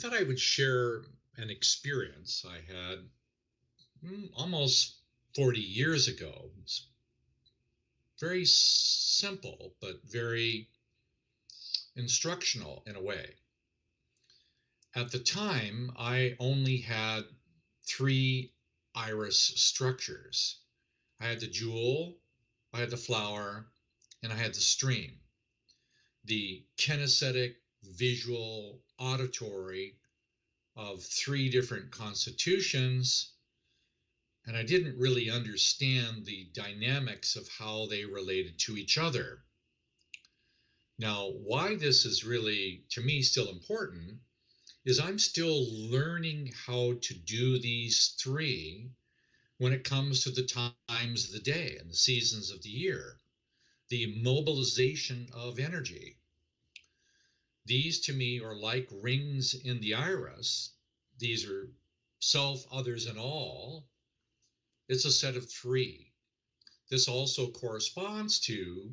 thought I would share an experience I had almost 40 years ago. It's very simple, but very instructional in a way. At the time, I only had three iris structures. I had the jewel, I had the flower, and I had the stream. The kinesthetic, visual, auditory of three different constitutions, and I didn't really understand the dynamics of how they related to each other. Now, why this is really, to me, still important is I'm still learning how to do these three when it comes to the times of the day and the seasons of the year, the mobilization of energy. These to me are like rings in the iris. These are self, others, and all. It's a set of three. This also corresponds to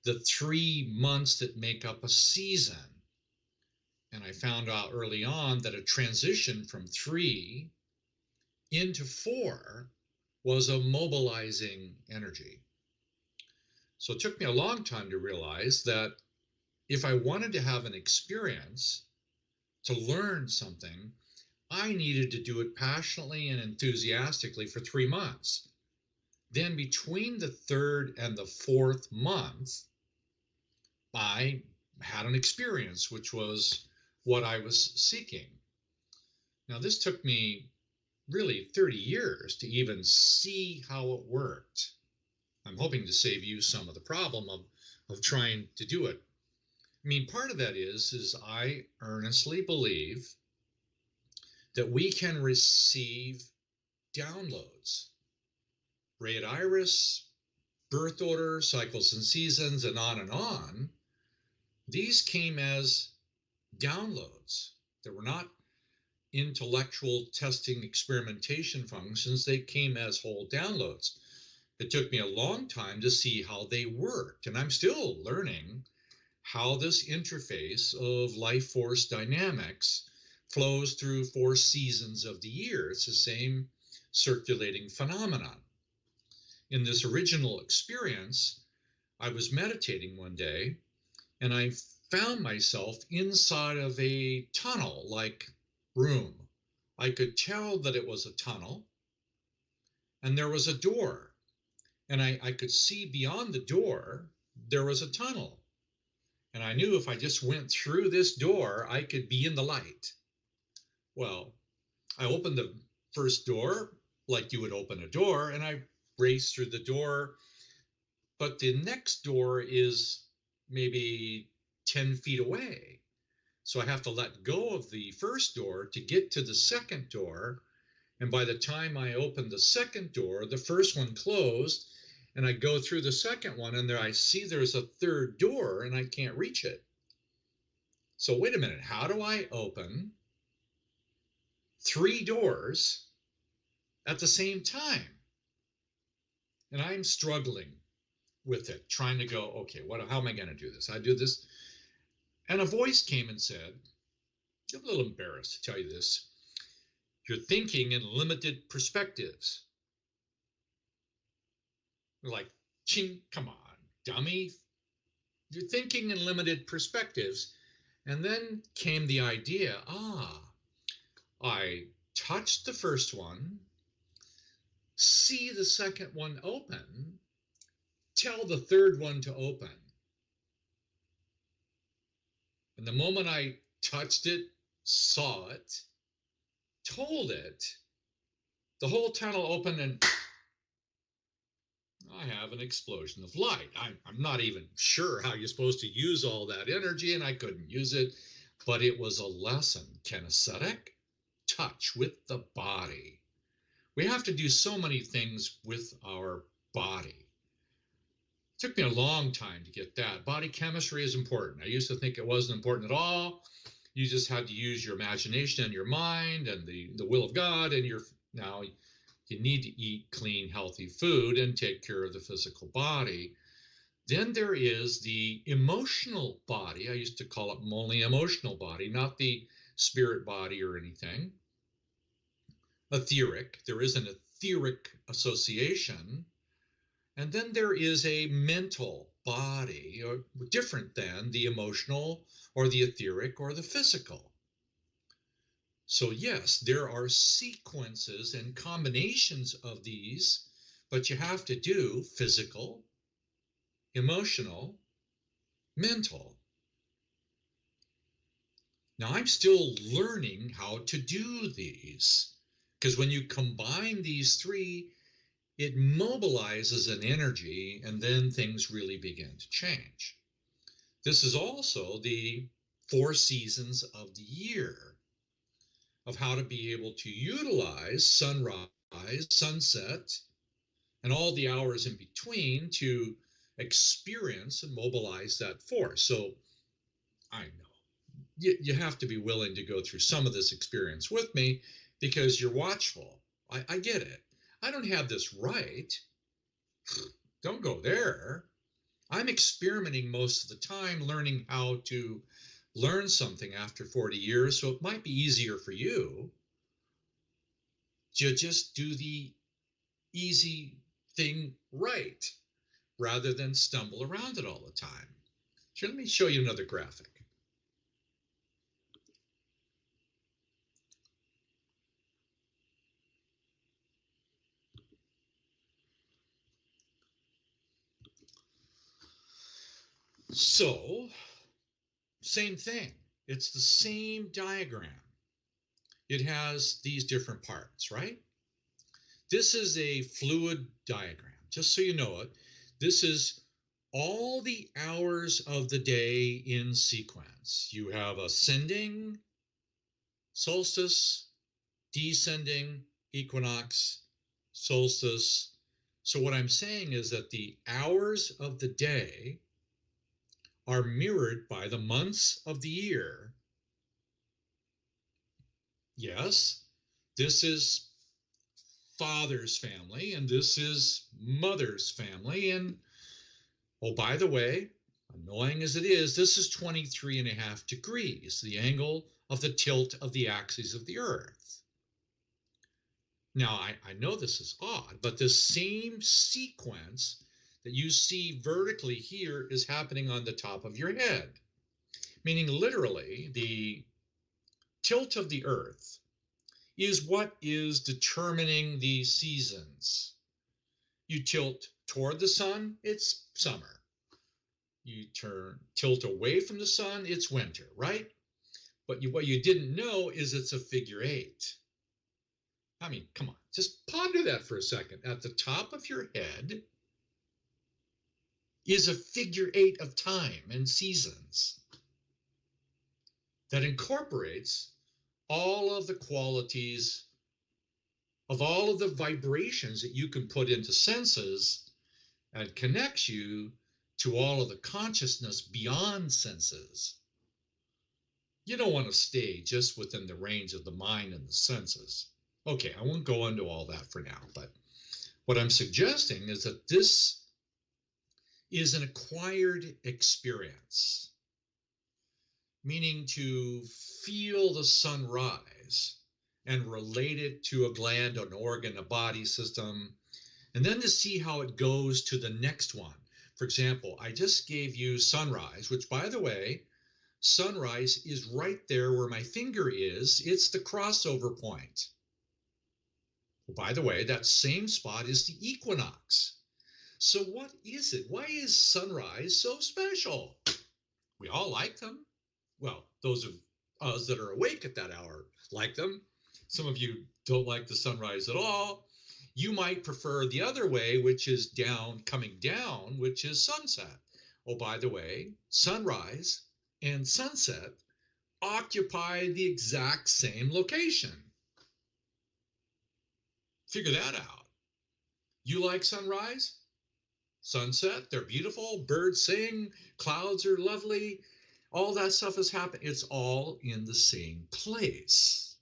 the 3 months that make up a season. And I found out early on that a transition from 3 into 4 was a mobilizing energy. So it took me a long time to realize that if I wanted to have an experience, to learn something, I needed to do it passionately and enthusiastically for 3 months. Then between the 3rd and the 4th month, I had an experience, which was what I was seeking. Now, this took me really 30 years to even see how it worked. I'm hoping to save you some of the problem of trying to do it. I mean, part of that is I earnestly believe that we can receive downloads. RAYID Iris, birth order, cycles and seasons, and on. These came as downloads. They were not intellectual testing experimentation functions. They came as whole downloads. It took me a long time to see how they worked, and I'm still learning how this interface of life force dynamics flows through 4 seasons of the year. It's the same circulating phenomenon. In this original experience, I was meditating one day, and I found myself inside of a tunnel-like room. I could tell that it was a tunnel, and there was a door. And I could see beyond the door, there was a tunnel. And I knew if I just went through this door, I could be in the light. Well, I opened the first door like you would open a door, and I raced through the door. But the next door is maybe 10 feet away. So I have to let go of the first door to get to the second door. And by the time I opened the second door, the first one closed, and I go through the second one, and there I see there's a third door, and I can't reach it. So wait a minute, how do I open 3 doors at the same time? And I'm struggling with it, trying to go, okay, how am I going to do this? I do this. And a voice came and said, I'm a little embarrassed to tell you this, you're thinking in limited perspectives. We're like, ching, come on, dummy. You're thinking in limited perspectives. And then came the idea, I touched the first one, see the second one open, tell the third one to open. And the moment I touched it, saw it, told it, the whole tunnel opened, and I have an explosion of light. I'm not even sure how you're supposed to use all that energy, and I couldn't use it, but it was a lesson. Kinesthetic touch with the body. We have to do so many things with our body. It took me a long time to get that. Body chemistry is important. I used to think it wasn't important at all. You just had to use your imagination and your mind and the will of God, and now you need to eat clean, healthy food and take care of the physical body. Then there is the emotional body. I used to call it only emotional body, not the spirit body or anything. Etheric, there is an etheric association. And then there is a mental body, or different than the emotional or the etheric or the physical. So yes, there are sequences and combinations of these, but you have to do physical, emotional, mental. Now I'm still learning how to do these, because when you combine these three, it mobilizes an energy, and then things really begin to change. This is also the 4 seasons of the year, of how to be able to utilize sunrise, sunset, and all the hours in between to experience and mobilize that force. So I know you have to be willing to go through some of this experience with me, because you're watchful. I get it. I don't have this right. Don't go there. I'm experimenting most of the time, learning how to learn something after 40 years, so it might be easier for you to just do the easy thing right, rather than stumble around it all the time. So let me show you another graphic. So, same thing. It's the same diagram. It has these different parts, right? This is a fluid diagram, just so you know it. This is all the hours of the day in sequence. You have ascending, solstice, descending, equinox, solstice. So what I'm saying is that the hours of the day are mirrored by the months of the year. Yes, this is father's family, and this is mother's family. And oh, by the way, annoying as it is, this is 23.5 degrees, the angle of the tilt of the axis of the Earth. Now, I know this is odd, but the same sequence that you see vertically here is happening on the top of your head, meaning literally the tilt of the Earth is what is determining the seasons. You tilt toward the sun, it's summer. You tilt away from the sun, it's winter, right? But what you didn't know is it's a figure 8. I mean, come on, just ponder that for a second. At the top of your head is a figure 8 of time and seasons that incorporates all of the qualities of all of the vibrations that you can put into senses, and connects you to all of the consciousness beyond senses. You don't want to stay just within the range of the mind and the senses. Okay, I won't go into all that for now, but what I'm suggesting is that this is an acquired experience, meaning to feel the sunrise and relate it to a gland, an organ, a body system, and then to see how it goes to the next one. For example, I just gave you sunrise, which, by the way, sunrise is right there where my finger is. It's the crossover point. By the way, that same spot is the equinox. So what is it? Why is sunrise so special? We all like them. Well, those of us that are awake at that hour like them. Some of you don't like the sunrise at all. You might prefer the other way, which is down, coming down, which is sunset. Oh, by the way, sunrise and sunset occupy the exact same location. Figure that out. You like sunrise, sunset, they're beautiful, birds sing, clouds are lovely, all that stuff is happening. It's all in the same place,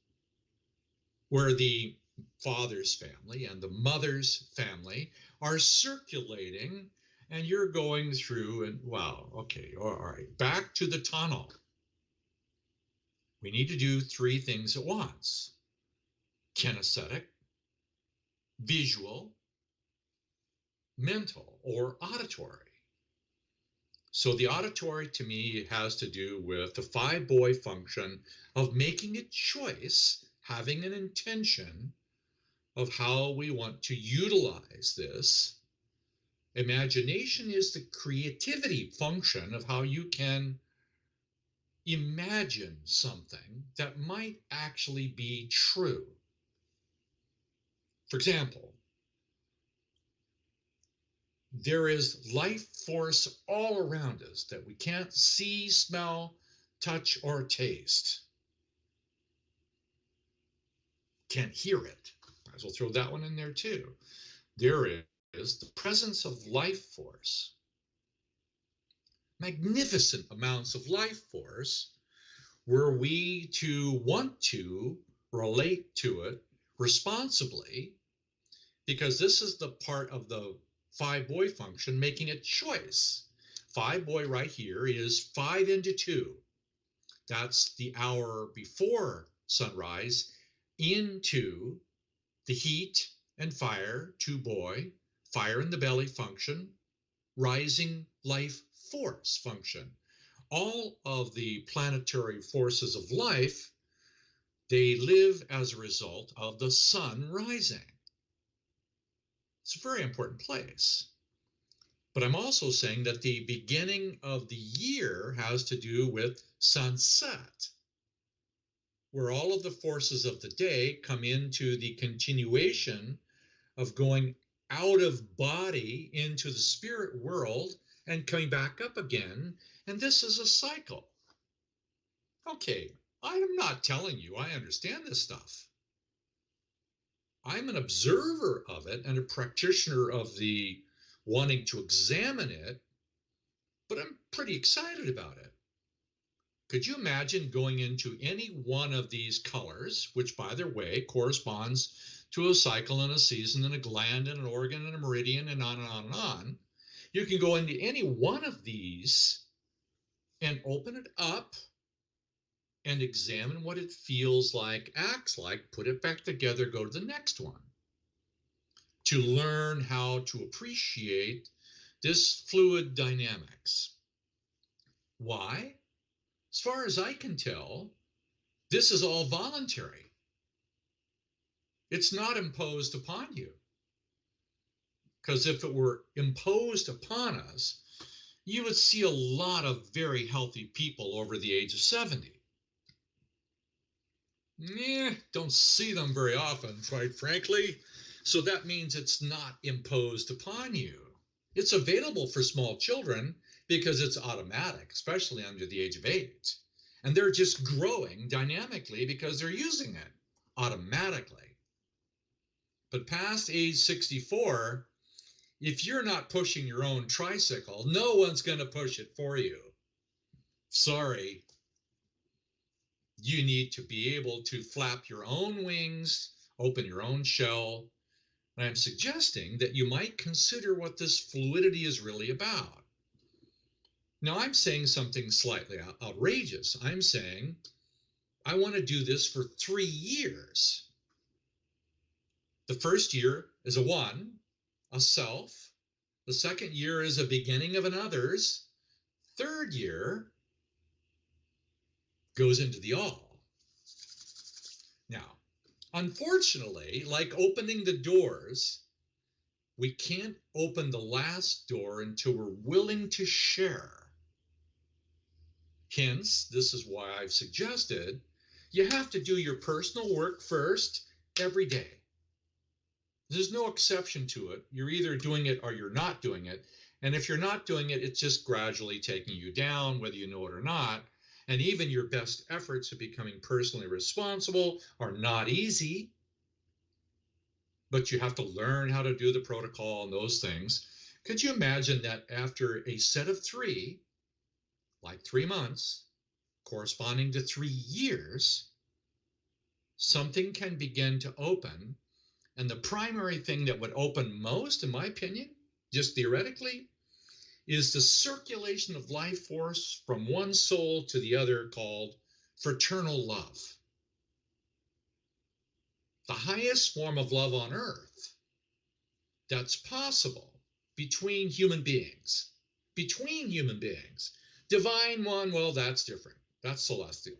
where the father's family and the mother's family are circulating, and you're going through, and wow, okay, all right, back to the tunnel. We need to do three things at once: kinesthetic, visual, mental, or auditory. So the auditory to me has to do with the 5-boy function of making a choice, having an intention of how we want to utilize this. Imagination is the creativity function of how you can imagine something that might actually be true. For example, there is life force all around us that we can't see, smell, touch, or taste. Can't hear it. Might as well throw that one in there too. There is the presence of life force. Magnificent amounts of life force, were we to want to relate to it responsibly, because this is the part of the 5-boy function, making a choice. 5-boy right here is 5 into 2. That's the hour before sunrise into the heat and fire, 2-boy, fire in the belly function, rising life force function. All of the planetary forces of life, they live as a result of the sun rising. It's a very important place. But I'm also saying that the beginning of the year has to do with sunset, where all of the forces of the day come into the continuation of going out of body into the spirit world and coming back up again. And this is a cycle. Okay, I'm not telling you I understand this stuff. I'm an observer of it and a practitioner of the wanting to examine it, but I'm pretty excited about it. Could you imagine going into any one of these colors, which, by the way, corresponds to a cycle and a season and a gland and an organ and a meridian and on and on and on? You can go into any one of these and open it up and examine what it feels like, acts like, put it back together, go to the next one, to learn how to appreciate this fluid dynamics. Why? As far as I can tell, this is all voluntary. It's not imposed upon you. Because if it were imposed upon us, you would see a lot of very healthy people over the age of 70. Don't see them very often, quite frankly. So that means it's not imposed upon you. It's available for small children because it's automatic, especially under the age of 8. And they're just growing dynamically because they're using it automatically. But past age 64, if you're not pushing your own tricycle, no one's going to push it for you. Sorry. You need to be able to flap your own wings, open your own shell. And I'm suggesting that you might consider what this fluidity is really about. Now, I'm saying something slightly outrageous. I'm saying I want to do this for 3 years. The first year is a 1, a self. The second year is a beginning of an others. Third year goes into the all. Now, unfortunately, like opening the doors, we can't open the last door until we're willing to share. Hence, this is why I've suggested you have to do your personal work first every day. There's no exception to it. You're either doing it or you're not doing it. And if you're not doing it, it's just gradually taking you down, whether you know it or not. And even your best efforts of becoming personally responsible are not easy. But you have to learn how to do the protocol and those things. Could you imagine that after a set of 3, like 3 months, corresponding to 3 years, something can begin to open. And the primary thing that would open most, in my opinion, just theoretically, is the circulation of life force from one soul to the other, called fraternal love, the highest form of love on earth that's possible between human beings. Between human beings. Divine one, well, that's different. That's celestial.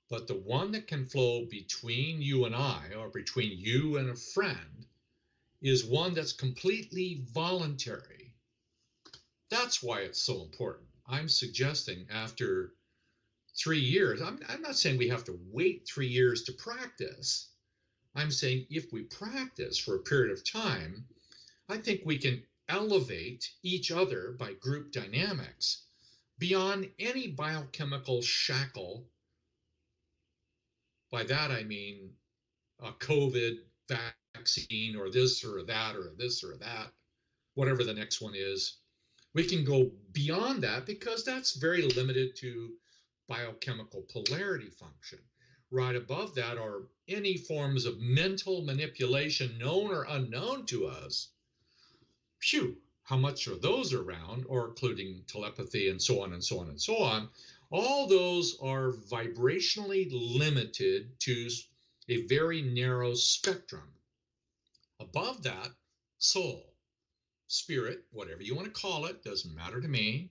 But the one that can flow between you and I, or between you and a friend, is one that's completely voluntary. That's why it's so important. I'm suggesting after 3 years, I'm not saying we have to wait 3 years to practice. I'm saying if we practice for a period of time, I think we can elevate each other by group dynamics beyond any biochemical shackle. By that I mean a COVID vaccine or this or that or this or that, whatever the next one is. We can go beyond that because that's very limited to biochemical polarity function. Right above that are any forms of mental manipulation, known or unknown to us. Phew, how much are those around, or including telepathy and so on and so on and so on. All those are vibrationally limited to a very narrow spectrum. Above that, soul, spirit, whatever you want to call it, doesn't matter to me,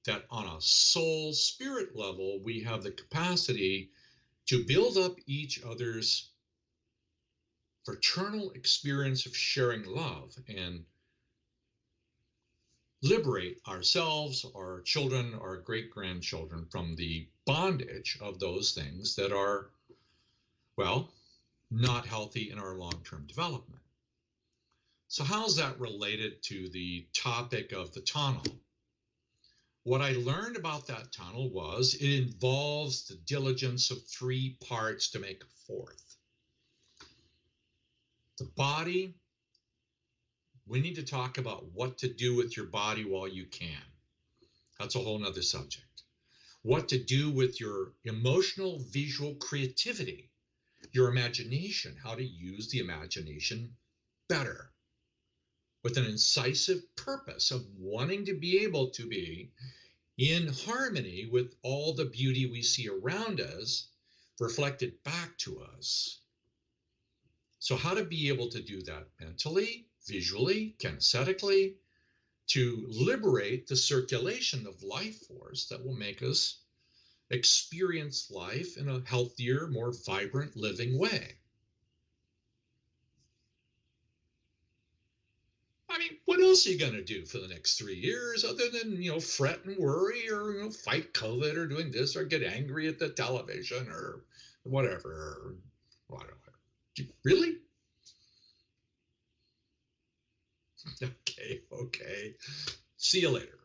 that on a soul spirit level, we have the capacity to build up each other's fraternal experience of sharing love and liberate ourselves, our children, our great-grandchildren from the bondage of those things that are, well, not healthy in our long-term development. So how's that related to the topic of the tunnel? What I learned about that tunnel was it involves the diligence of 3 parts to make a 4th. The body, we need to talk about what to do with your body while you can. That's a whole nother subject. What to do with your emotional visual creativity, your imagination, how to use the imagination better with an incisive purpose of wanting to be able to be in harmony with all the beauty we see around us reflected back to us. So how to be able to do that mentally, visually, kinesthetically, to liberate the circulation of life force that will make us experience life in a healthier, more vibrant, living way. I mean, what else are you going to do for the next 3 years other than, fret and worry or, fight COVID or doing this or get angry at the television or whatever, or whatever. Really? Okay. See you later.